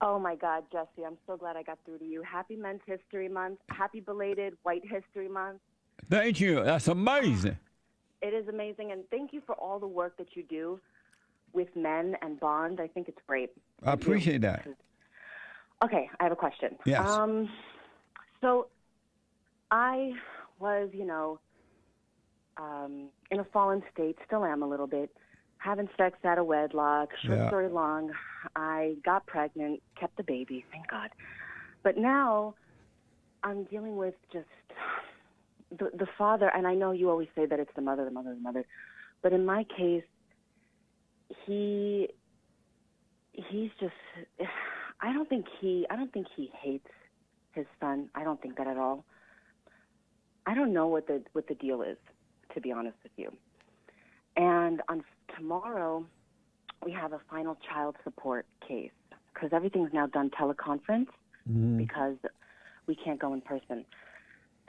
Oh my God, Jesse, I'm so glad I got through to you. Happy Men's History Month. Happy belated White History Month. Thank you. That's amazing. It is amazing, and thank you for all the work that you do with men and Bond. I think it's great. I appreciate that. Okay, I have a question. Yes. So I was, in a fallen state, still am a little bit, having sex out of wedlock. Short story long, I got pregnant, kept the baby, thank God. But now I'm dealing with just the father, and I know you always say that it's the mother, but in my case, he's just, I don't think he hates his son. I don't think that at all. I don't know what the deal is, to be honest with you. And on tomorrow, we have a final child support case because everything's now done teleconference because we can't go in person.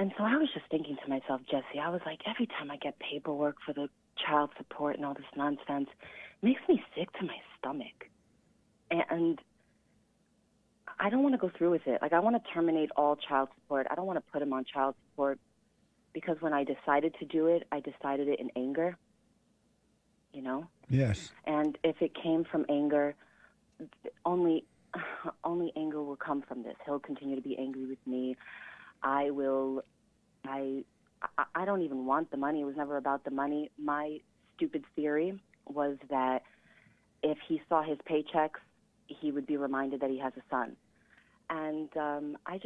And so I was just thinking to myself, Jesse, I was like, every time I get paperwork for the child support and all this nonsense, it makes me sick to my stomach. And I don't want to go through with it. Like, I want to terminate all child support. I don't want to put him on child support because when I decided to do it, I decided it in anger, Yes. And if it came from anger, only anger will come from this. He'll continue to be angry with me. I don't even want the money. It was never about the money. My stupid theory was that if he saw his paychecks, he would be reminded that he has a son. And I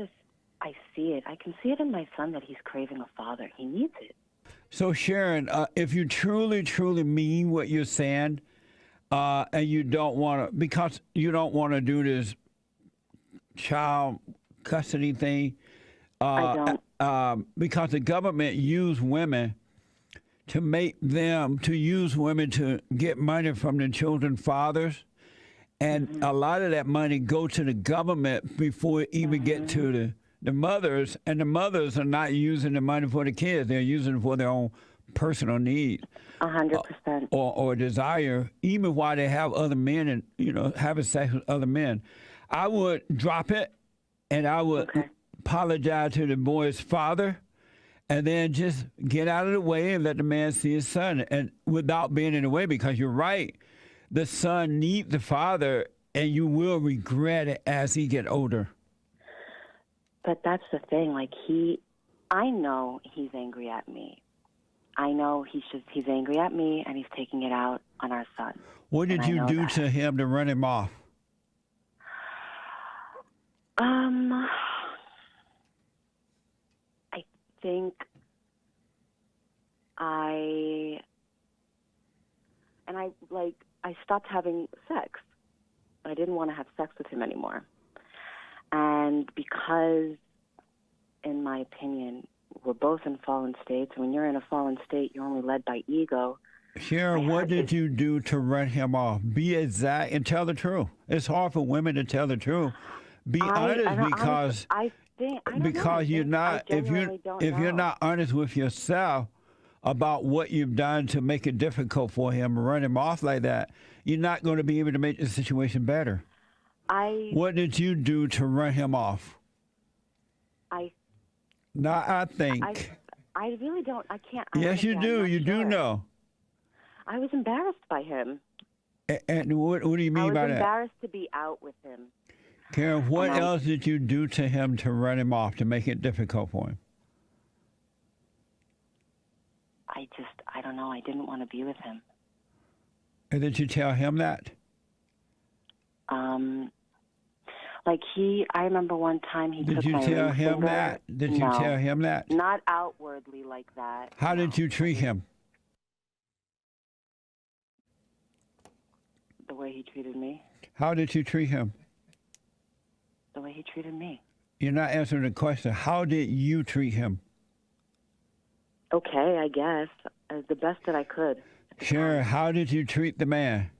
see it. I can see it in my son that he's craving a father. He needs it. So, Sharon, if you truly, truly mean what you're saying, and you don't want to, because you don't want to do this child custody thing, I don't. Because the government use women to use women to get money from the children's fathers. And a lot of that money go to the government before it even get to the mothers. And the mothers are not using the money for the kids. They're using it for their own personal need. 100%. Or desire, even while they have other men and, having sex with other men. I would drop it, and I would apologize to the boy's father, and then just get out of the way and let the man see his son, and without being in the way, because you're right. The son needs the father, and you will regret it as he get older. But that's the thing. Like, I know he's angry at me. I know he's angry at me, and he's taking it out on our son. What did you do to him to run him off? I think I stopped having sex. I didn't want to have sex with him anymore. And because, in my opinion, we're both in fallen states. When you're in a fallen state, you're only led by ego. Sharon, what did you do to run him off? Be exact and tell the truth. It's hard for women to tell the truth. Be honest, because you're not. If you're not honest with yourself about what you've done to make it difficult for him, run him off like that, you're not going to be able to make the situation better. What did you do to run him off? I think. I really don't. I can't. Yes, you do. You do know. I was embarrassed by him. And what do you mean by that? I was embarrassed to be out with him. Karen, what else did you do to him to run him off, to make it difficult for him? I don't know. I didn't want to be with him. And did you tell him that? I remember one time he took my ring finger. Did you tell him that? Did you tell him that? Not outwardly like that. How did you treat him? The way he treated me. How did you treat him? The way he treated me. You're not answering the question. How did you treat him? Okay, I guess. The best that I could. Sharon, how did you treat the man?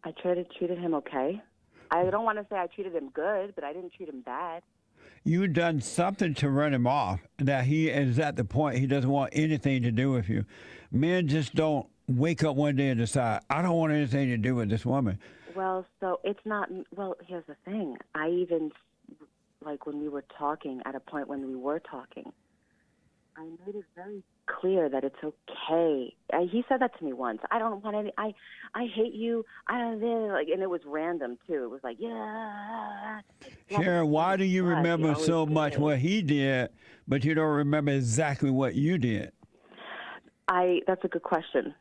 I treated him okay. I don't want to say I treated him good, but I didn't treat him bad. You done something to run him off, that he is at the point he doesn't want anything to do with you. Men just don't wake up one day and decide, I don't want anything to do with this woman. Well, so it's not. Well, here's the thing. I even, like, when we were talking, at a point when we were talking, I made it very clear that it's okay. He said that to me once. I don't want any. I hate you. I don't like, and it was random too. It was like, yeah. Sharon, why do you remember so much what he did, but you don't remember exactly what you did? That's a good question.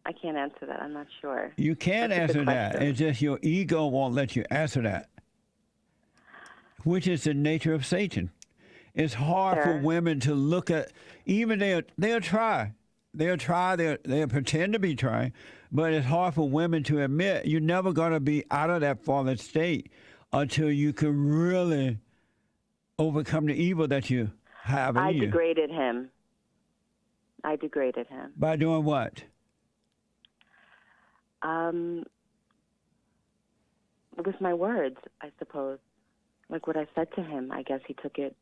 I can't answer that. I'm not sure. You can answer that. It's just your ego won't let you answer that, which is the nature of Satan. It's hard for women to look at, even they'll try. They'll pretend to be trying, but it's hard for women to admit you're never going to be out of that fallen state until you can really overcome the evil that you have in you. I degraded him. By doing what? With my words, I suppose. Like what I said to him, I guess he took it,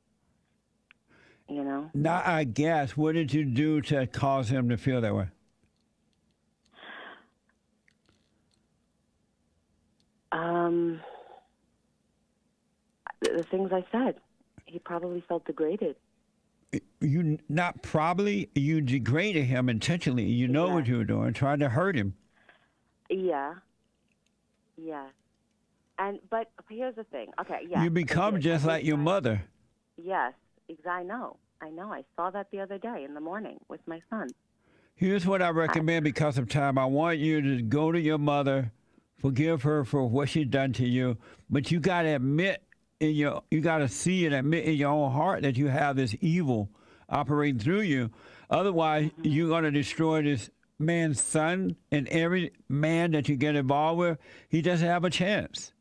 you know? Not I guess. What did you do to cause him to feel that way? The things I said. He probably felt degraded. You degraded him intentionally. You know what you were doing, trying to hurt him. Yeah. But here's the thing. Okay, yeah. You become just like your mother. Yes, I know. I saw that the other day in the morning with my son. Here's what I recommend because of time. I want you to go to your mother, forgive her for what she's done to you, but you got to admit you got to see and admit in your own heart that you have this evil operating through you. Otherwise, you're going to destroy this man's son, and every man that you get involved with, he doesn't have a chance.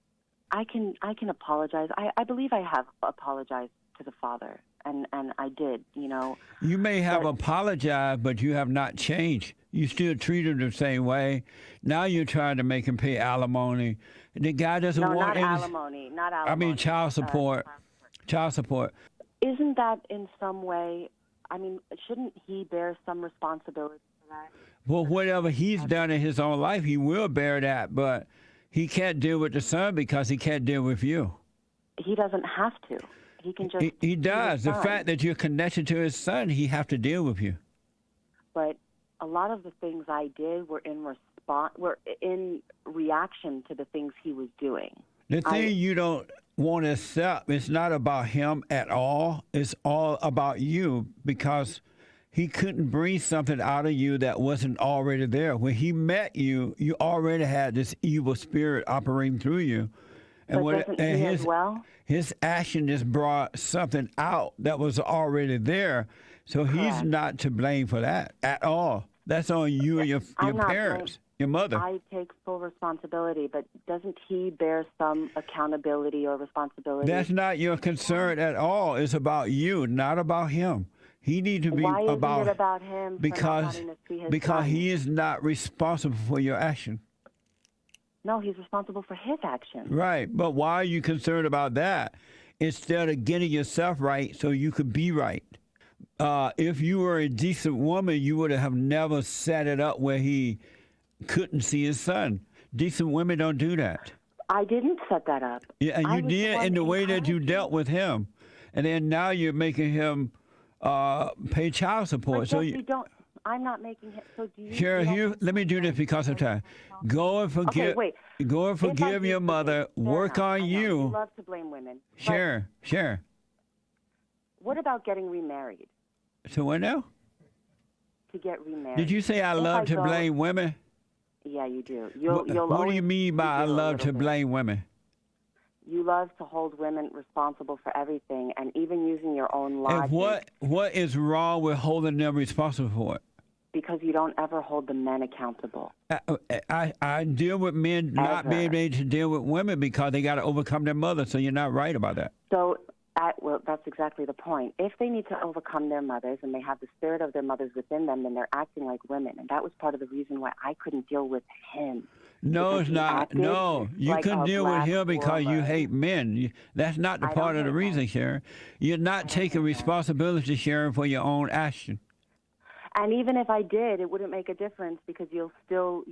I can apologize. I believe I have apologized to the father, and I did, you know. You may have apologized, but you have not changed. You still treat him the same way. Now you're trying to make him pay alimony. The guy doesn't want alimony. Not alimony. I mean child support. Child support. Isn't that in some way, I mean, shouldn't he bear some responsibility for that? Well, whatever he's done in his own life, he will bear that, but he can't deal with the son because he can't deal with you. He doesn't have to. He can just... He does. The fact that you're connected to his son, he have to deal with you. But a lot of the things I did were in reaction to the things he was doing. The thing you don't want to accept, it's not about him at all. It's all about you because he couldn't bring something out of you that wasn't already there. When he met you, you already had this evil spirit operating through you. His action just brought something out that was already there. So he's not to blame for that at all. That's on you and your parents, your mother. I take full responsibility, but doesn't he bear some accountability or responsibility? That's not your concern at all. It's about you, not about him. He needs to be about it about him because he is not responsible for your action. No, he's responsible for his action. Right, but why are you concerned about that instead of getting yourself right so you could be right? If you were a decent woman, you would have never set it up where he couldn't see his son. Decent women don't do that. I didn't set that up. Yeah, and you did in the way that you dealt with him, and then now you're making him pay child support. But you don't. I'm not making him. So do you? Sure. Let me do this because of time. Go and forgive. Okay, wait. Go and forgive your mother. Work on you. You love to blame women. Sure. What about getting remarried? So what now? To get remarried. Did you say I love to blame women? Yeah, you do. What do you mean by I love to blame women? You love to hold women responsible for everything, and even using your own logic. And what is wrong with holding them responsible for it? Because you don't ever hold the men accountable. I deal with men not being able to deal with women because they got to overcome their mother, so you're not right about that. So, well, that's exactly the point. If they need to overcome their mothers and they have the spirit of their mothers within them, then they're acting like women. And that was part of the reason why I couldn't deal with him. No, it's not. No, you couldn't deal with him because you hate men. That's not the part of the reason, Sharon. You're not taking responsibility, Sharon, for your own action. And even if I did, it wouldn't make a difference because you still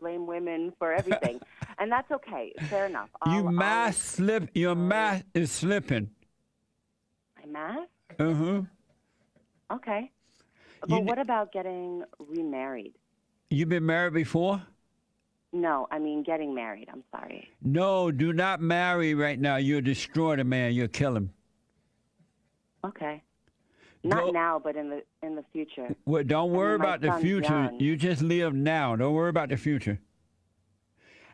blame women for everything, and that's okay. Fair enough. Your mask is slipping. My mask? Okay. But what about getting remarried? You've been married before? No, I mean getting married. I'm sorry. No, do not marry right now. You'll destroy the man. You'll kill him. Okay. Not now, but in the future. Well, don't worry about the future. Young. You just live now. Don't worry about the future.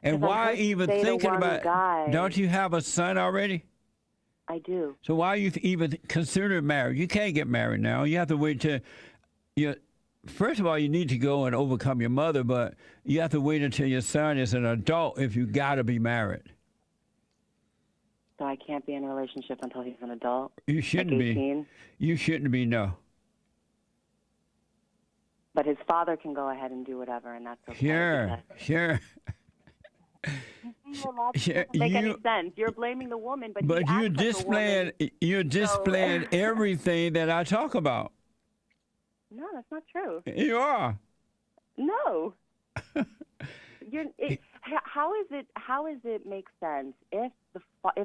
And why even thinking about guy, don't you have a son already? I do. So why are you even considering marriage? You can't get married now. You have to wait till first of all, you need to go and overcome your mother, but you have to wait until your son is an adult if you got to be married. So I can't be in a relationship until he's an adult? You shouldn't be. You shouldn't be, no. But his father can go ahead and do whatever, and that's okay. Sure. Doesn't make any sense. You're blaming the woman, but you're displaying everything that I talk about. No, that's not true. You are. No. How is it make sense if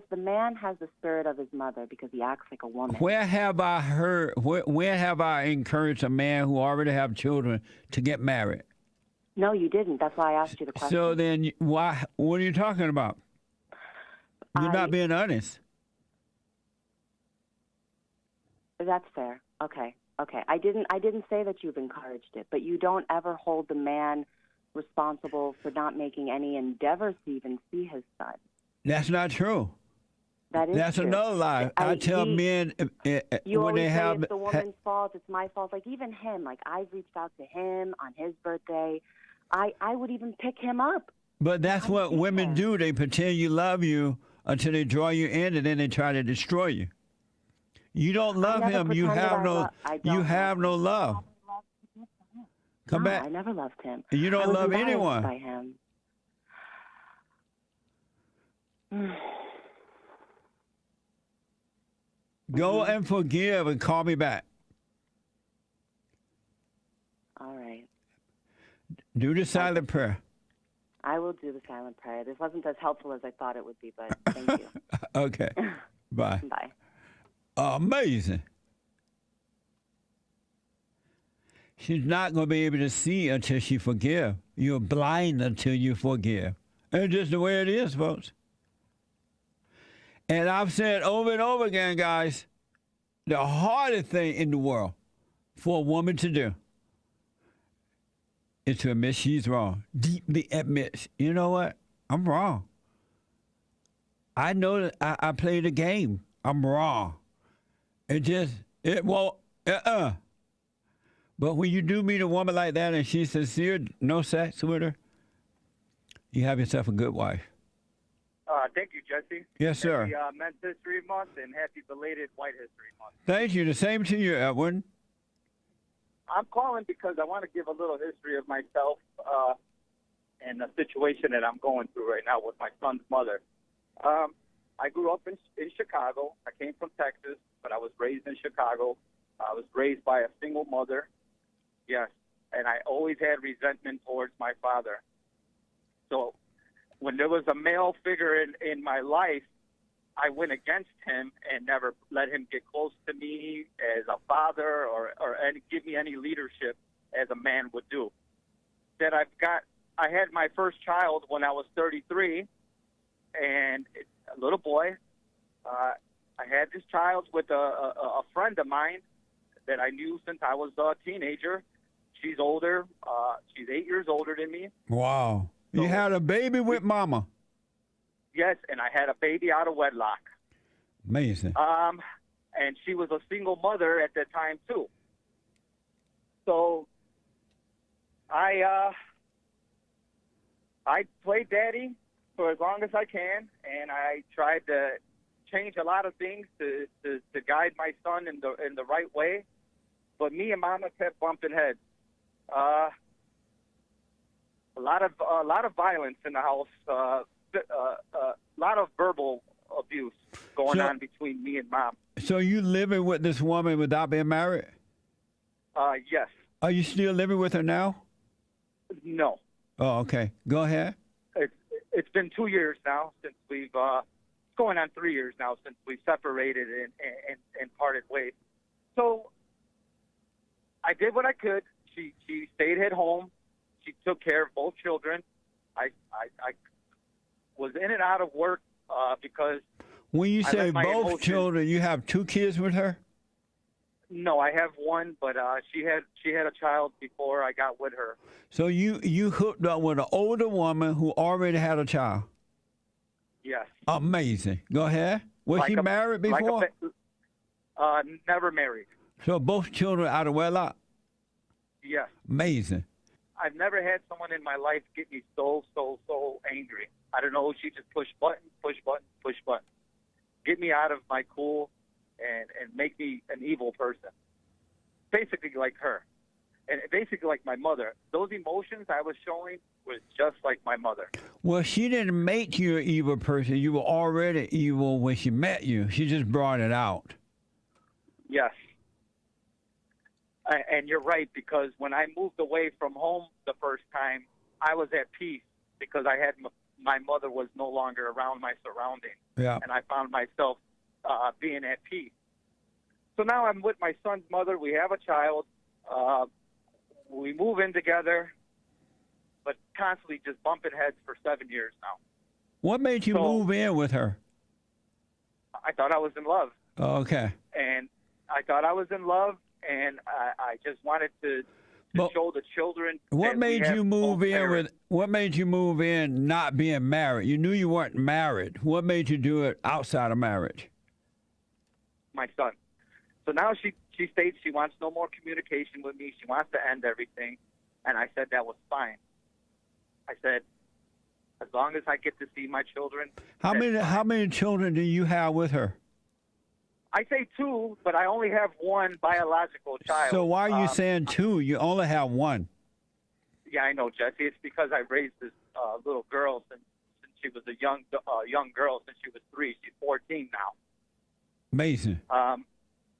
the man has the spirit of his mother because he acts like a woman? Where have I encouraged a man who already have children to get married? No, you didn't. That's why I asked you the question. So then why? What are you talking about? You're not being honest. That's fair. Okay. I didn't say that you've encouraged it, but you don't ever hold the man responsible for not making any endeavors to even see his son. That's not true. That's true. Another lie. I tell men when they have it's the woman's fault, it's my fault. Like even him, like I've reached out to him on his birthday. I would even pick him up. But that's what women do. They pretend you love you until they draw you in, and then they try to destroy you. You don't love him. You have no love. Come back. I never loved him. You don't love anyone. By him. Go and forgive and call me back. All right. Do the silent prayer. I will do the silent prayer. This wasn't as helpful as I thought it would be, but thank you. Okay. Bye. Bye. Amazing. She's not going to be able to see until she forgive. You're blind until you forgive. That's just the way it is, folks. And I've said over and over again, guys, the hardest thing in the world for a woman to do is to admit she's wrong. Deeply admit, you know what? I'm wrong. I know that I played a game. I'm wrong. It won't, But when you do meet a woman like that and she's sincere, no sex with her, you have yourself a good wife. Thank you, Jesse. Yes, sir. Happy Men's History Month and happy belated White History Month. Thank you. The same to you, Edwin. I'm calling because I want to give a little history of myself and the situation that I'm going through right now with my son's mother. I grew up in Chicago. I came from Texas, but I was raised in Chicago. I was raised by a single mother, yes, and I always had resentment towards my father. So when there was a male figure in my life, I went against him and never let him get close to me as a father or give me any leadership as a man would do. Then I had my first child when I was 33, and a little boy. I had this child with a friend of mine that I knew since I was a teenager. She's older. She's 8 years older than me. Wow. So, you had a baby with mama? Yes, and I had a baby out of wedlock. Amazing. And she was a single mother at that time, too. So I played daddy for as long as I can, and I tried to change a lot of things to guide my son in the right way. But me and Mama kept bumping heads. A lot of violence in the house. A lot of verbal abuse going on between me and Mom. So you living with this woman without being married? Yes. Are you still living with her now? No. Oh, okay. Go ahead. It's been 2 years now since we've going on 3 years now since we separated and parted ways. So I did what I could. She stayed at home. She took care of both children. I was in and out of work because when you say both children, you have 2 kids with her? No, I have one, but she had a child before I got with her. So you hooked up with an older woman who already had a child? Yes. Amazing. Go ahead. Was she married before? Never married. So both children out of wedlock? Yes. Amazing. I've never had someone in my life get me so angry. I don't know. She just push button. Get me out of my cool and make me an evil person. Basically like her. And basically like my mother. Those emotions I was showing was just like my mother. Well, she didn't make you an evil person. You were already evil when she met you. She just brought it out. Yes. And you're right, because when I moved away from home the first time, I was at peace because I had my mother was no longer around my surroundings. Yeah. And I found myself being at peace. So now I'm with my son's mother. We have a child. We move in together, but constantly just bumping heads for 7 years now. What made you move in with her? I thought I was in love. Oh, okay. And I thought I was in love, and I just wanted to show the children. What made you move in with? What made you move in not being married? You knew you weren't married. What made you do it outside of marriage? My son. So now she states she wants no more communication with me. She wants to end everything, and I said that was fine. I said, as long as I get to see my children. How many children do you have with her? I say 2, but I only have one biological child. So why are you saying 2? You only have one. Yeah, I know, Jesse. It's because I raised this little girl since she was a young girl since she was 3. She's 14 now. Amazing.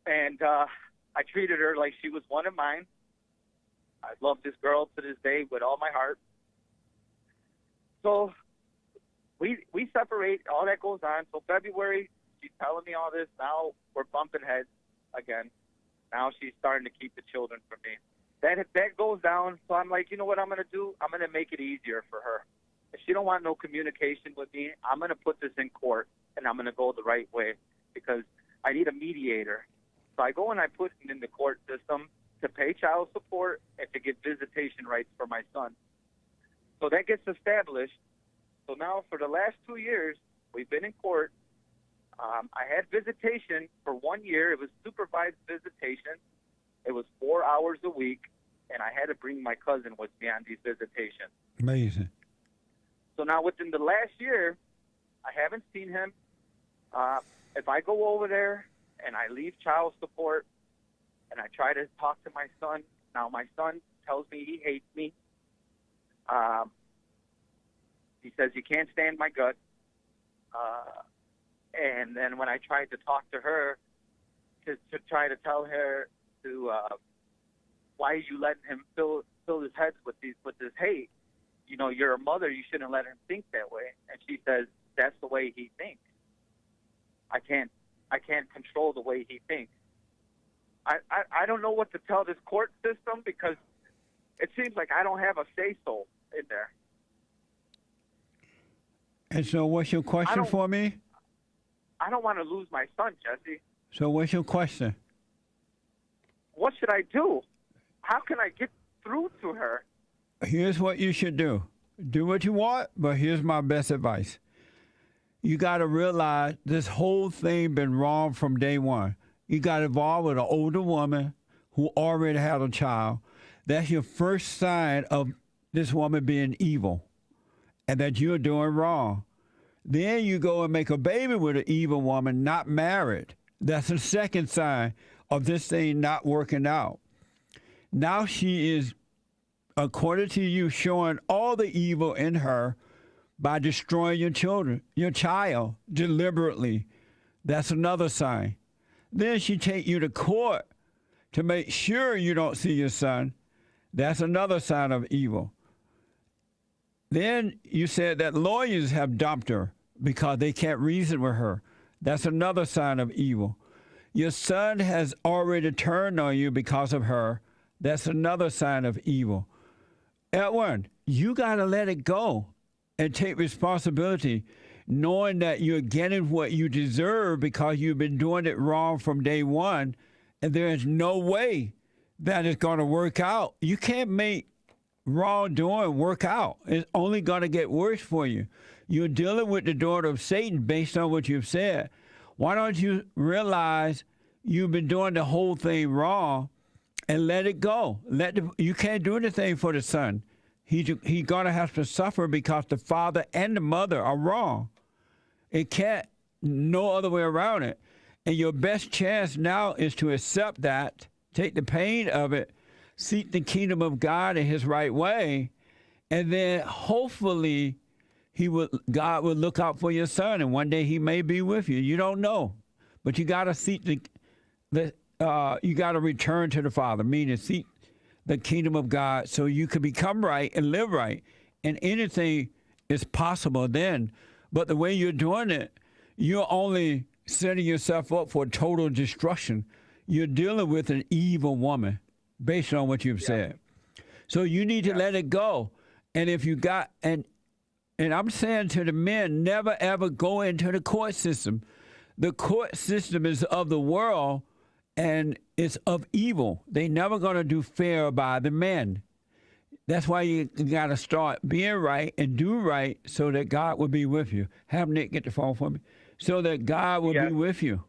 And I treated her like she was one of mine. I love this girl to this day with all my heart. So we separate. All that goes on. So February, she's telling me all this. Now we're bumping heads again. Now she's starting to keep the children from me. That goes down. So I'm like, you know what I'm going to do? I'm going to make it easier for her. If she don't want no communication with me, I'm going to put this in court, and I'm going to go the right way because I need a mediator. So I go and I put it in the court system to pay child support and to get visitation rights for my son. So that gets established. So now for the last 2 years, we've been in court. I had visitation for 1 year. It was supervised visitation. It was 4 hours a week, and I had to bring my cousin with me on these visitations. Amazing. So now within the last year, I haven't seen him. If I go over there and I leave child support and I try to talk to my son, now my son tells me he hates me. He says he can't stand my guts. And then when I tried to talk to her to try to tell her to why are you letting him fill his head with this hate? You know, you're a mother. You shouldn't let him think that way. And she says that's the way he thinks. I can't control the way he thinks. I don't know what to tell this court system because it seems like I don't have a say-so in there. And so what's your question for me? I don't want to lose my son, Jesse. So what's your question? What should I do? How can I get through to her? Here's what you should do. Do what you want, but here's my best advice. You got to realize this whole thing been wrong from day one. You got involved with an older woman who already had a child. That's your first sign of this woman being evil and that you're doing wrong. Then you go and make a baby with an evil woman, not married. That's the second sign of this thing not working out. Now she is, according to you, showing all the evil in her by destroying your child deliberately. That's another sign. Then she take you to court to make sure you don't see your son. That's another sign of evil. Then you said that lawyers have dumped her because they can't reason with her. That's another sign of evil. Your son has already turned on you because of her. That's another sign of evil. Edwin, you got to let it go and take responsibility, knowing that you're getting what you deserve because you've been doing it wrong from day one, and there is no way that it's going to work out. You can't make wrongdoing work out. It's only going to get worse for you. You're dealing with the daughter of Satan based on what you've said. Why don't you realize you've been doing the whole thing wrong and let it go? You can't do anything for the son. He's going to have to suffer because the father and the mother are wrong. It can't, no other way around it. And your best chance now is to accept that, take the pain of it, seek the kingdom of God in his right way, and then hopefully God will look out for your son, and one day he may be with you. You don't know. But you got to seek you got to return to the Father, meaning seek the kingdom of God so you can become right and live right. And anything is possible then. But the way you're doing it, you're only setting yourself up for total destruction. You're dealing with an evil woman based on what you've said. So you need to let it go. And if you got, and I'm saying to the men, never ever go into the court system. The court system is of the world and it's of evil. They never going to do fair by the men. That's why you got to start being right and do right so that God will be with you. Have Nick get the phone for me. So that God will be with you.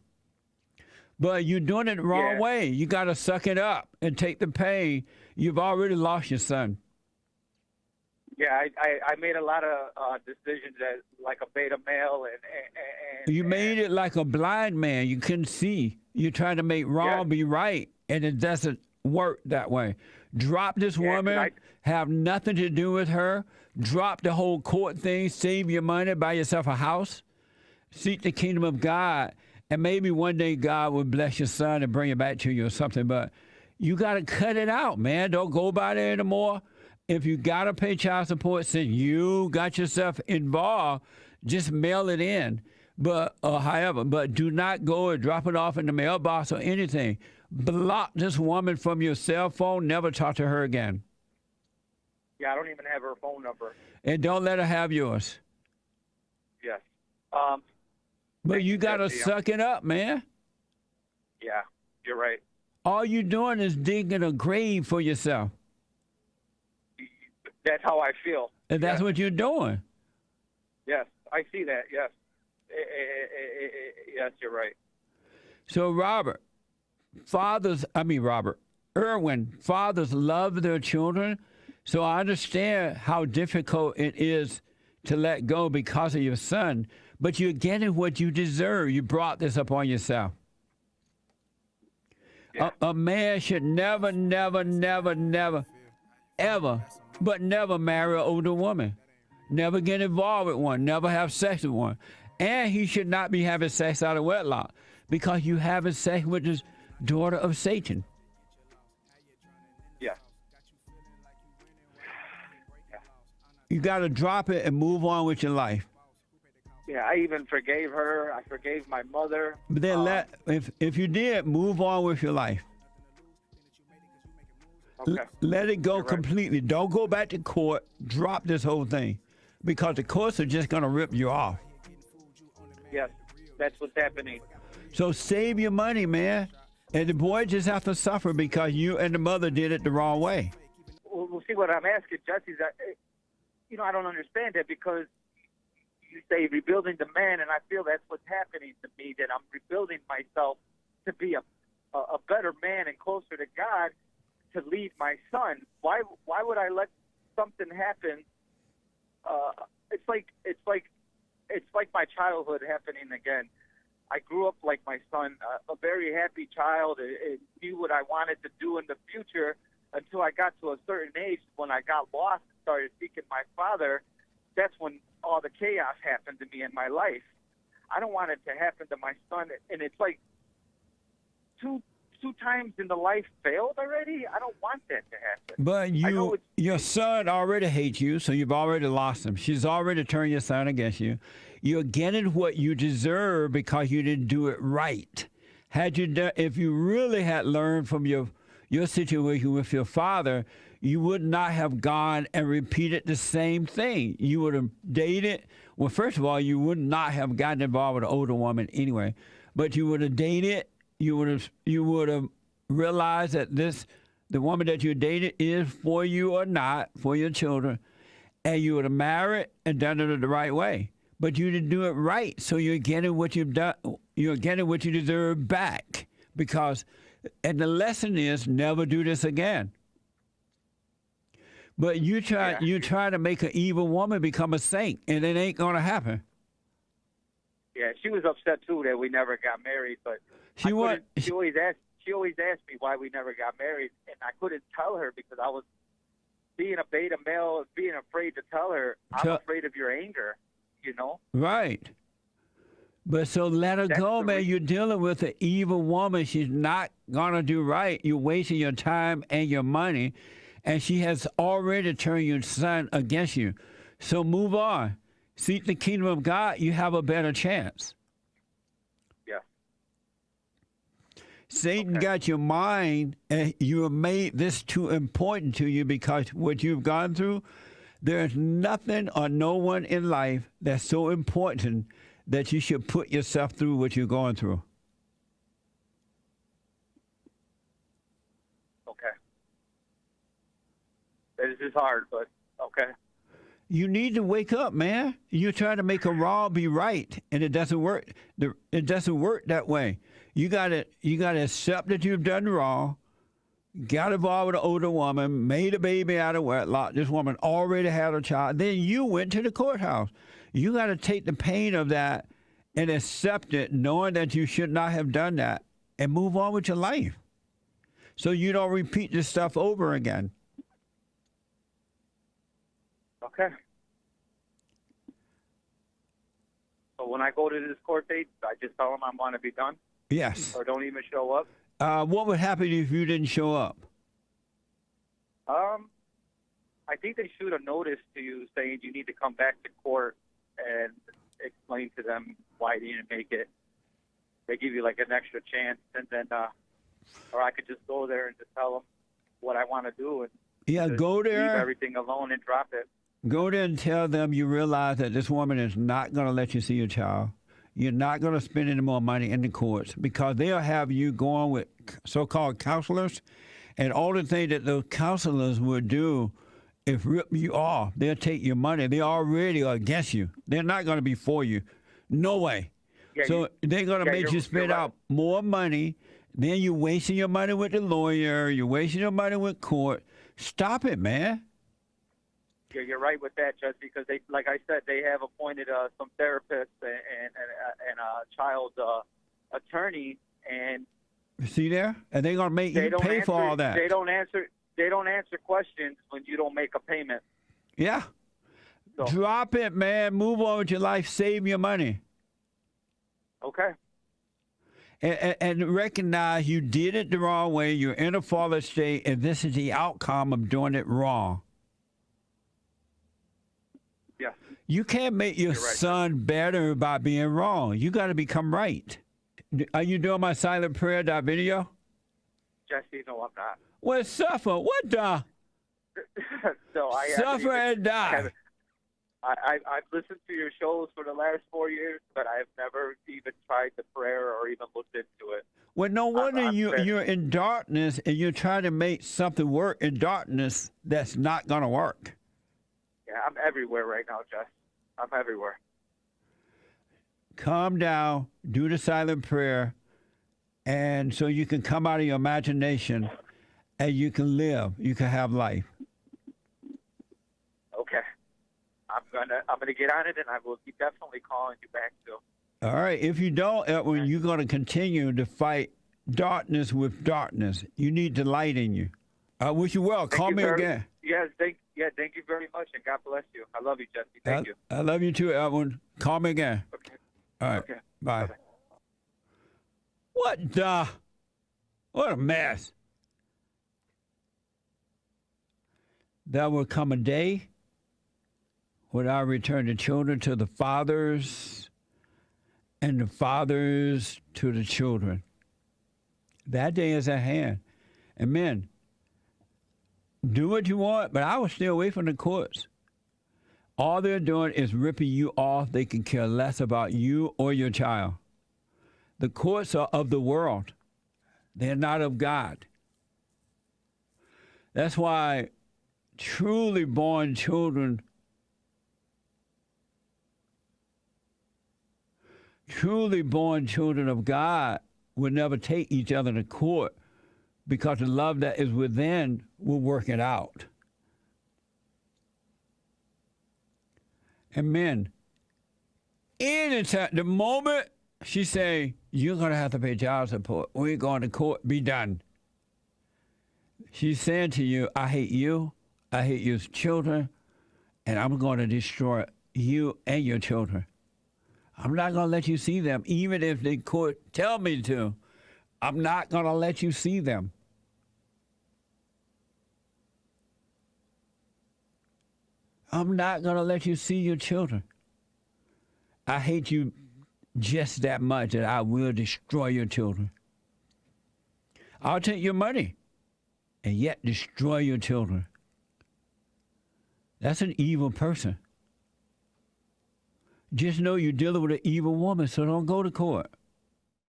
But you're doing it the wrong way. You got to suck it up and take the pain. You've already lost your son. Yeah, I made a lot of decisions as like a beta male, and you made it like a blind man. You couldn't see. You're trying to make wrong be right, and it doesn't work that way. Drop this woman. Have nothing to do with her. Drop the whole court thing. Save your money. Buy yourself a house. Seek the kingdom of God, and maybe one day God will bless your son and bring it back to you or something. But you got to cut it out, man. Don't go by there anymore. If you got to pay child support, since you got yourself involved, just mail it in. But but do not go and drop it off in the mailbox or anything. Block this woman from your cell phone. Never talk to her again. Yeah, I don't even have her phone number. And don't let her have yours. Yes. But you got to suck it up, man. Yeah, you're right. All you doing is digging a grave for yourself. That's how I feel. And that's what you're doing. Yes, I see that, yes. Yes, you're right. So, Erwin, fathers love their children. So I understand how difficult it is to let go because of your son. But you're getting what you deserve. You brought this upon yourself. Yeah. A man should never, ever marry an older woman. Never get involved with one. Never have sex with one. And he should not be having sex out of wedlock because you having sex with his daughter of Satan. Yeah. You got to drop it and move on with your life. Yeah, I even forgave her. I forgave my mother. But then if you did, move on with your life. Okay. Let it go You're completely. Right. Don't go back to court. Drop this whole thing because the courts are just going to rip you off. Yes, that's what's happening. So save your money, man. And the boy just have to suffer because you and the mother did it the wrong way. Well, see, what I'm asking, Jesse, is that, I don't understand that because you say rebuilding the man, and I feel that's what's happening to me, that I'm rebuilding myself to be a better man and closer to God to lead my son. Why would I let something happen? It's like my childhood happening again. I grew up like my son, a very happy child, and knew what I wanted to do in the future until I got to a certain age when I got lost and started seeking my father. That's when all the chaos happened to me in my life. I don't want it to happen to my son, and it's like two two times in the life failed already? I don't want that to happen. But your son already hates you, so you've already lost him. She's already turned your son against you. You're getting what you deserve because you didn't do it right. If you really had learned from your situation with your father, you would not have gone and repeated the same thing. You would have dated. Well, first of all, you would not have gotten involved with an older woman anyway. But you would have dated. You would have realized that the woman that you dated is for you or not, for your children, and you would have married and done it the right way. But you didn't do it right, so you're getting what you've done. You're getting what you deserve back. And the lesson is never do this again. But you try to make an evil woman become a saint, and it ain't gonna happen. Yeah, she was upset too that we never got married, but she always asked me why we never got married, and I couldn't tell her because I was being a beta male, being afraid to tell her. I'm afraid of your anger, you know. Right. But so let her go, man. You're dealing with an evil woman. She's not gonna do right. You're wasting your time and your money, and she has already turned your son against you. So move on. Seek the kingdom of God. You have a better chance. Yeah. Satan got your mind, and you have made this too important to you because what you've gone through, there's nothing or no one in life that's so important that you should put yourself through what you're going through. Okay. This is hard, but okay. You need to wake up, man. You're trying to make a wrong be right, and it doesn't work. It doesn't work that way. You gotta accept that you've done wrong. Got involved with an older woman, made a baby out of wedlock. This woman already had a child. Then you went to the courthouse. You got to take the pain of that and accept it, knowing that you should not have done that, and move on with your life, so you don't repeat this stuff over again. Okay. So when I go to this court date, I just tell them I want to be done? Yes. Or don't even show up? What would happen if you didn't show up? I think they shoot a notice to you saying you need to come back to court and explain to them why you didn't make it. They give you like an extra chance, and then, or I could just go there and just tell them what I want to do and go there. Leave everything alone and drop it. Go there and tell them you realize that this woman is not going to let you see your child. You're not going to spend any more money in the courts because they'll have you going with so-called counselors, and all the things that those counselors would do if rip you off, they'll take your money. They already are against you. They're not going to be for you. No way. Yeah, so they're going to make you spend out more money. Then you're wasting your money with the lawyer. You're wasting your money with court. Stop it, man. Yeah, you're right with that, Judge, because they, like I said, they have appointed some therapists and a child attorney, and see there, and they're gonna make you pay for all that. They don't answer questions when you don't make a payment. Yeah, so. Drop it, man. Move on with your life. Save your money. Okay. And recognize you did it the wrong way. You're in a fallen state, and this is the outcome of doing it wrong. Yeah. You can't make your son better by being wrong. You got to become right. Are you doing my silent prayer video? Jesse, no, I'm not. Well, suffer. What the? So suffer and die. I've listened to your shows for the last 4 years, but I've never even tried the prayer or even looked into it. Well, no wonder you're in darkness and you're trying to make something work in darkness that's not going to work. Yeah, I'm everywhere right now, Jess. I'm everywhere. Calm down, do the silent prayer, and so you can come out of your imagination and you can live, you can have life. Okay. I'm gonna get on it, and I will be definitely calling you back too. All right. If you don't, Edwin, you're going to continue to fight darkness with darkness. You need the light in you. I wish you well. Call me again. Yes, thank you very much, and God bless you. I love you, Jesse. Thank you. I love you too, Edwin. Call me again. Okay. All right. Okay. Bye. Bye-bye. What the? What a mess. There will come a day when I return the children to the fathers and the fathers to the children. That day is at hand. And men, do what you want, but I will stay away from the courts. All they're doing is ripping you off. They can care less about you or your child. The courts are of the world. They're not of God. That's why truly born children of God will never take each other to court, because the love that is within will work it out. And men, anytime, the moment she say, you're going to have to pay child support, we ain't going to court, be done. She's saying to you, I hate you, I hate your children, and I'm going to destroy you and your children. I'm not going to let you see them, even if the court tell me to. I'm not going to let you see them. I'm not going to let you see your children. I hate you just that much that I will destroy your children. I'll take your money and yet destroy your children. That's an evil person. Just know you're dealing with an evil woman, so don't go to court.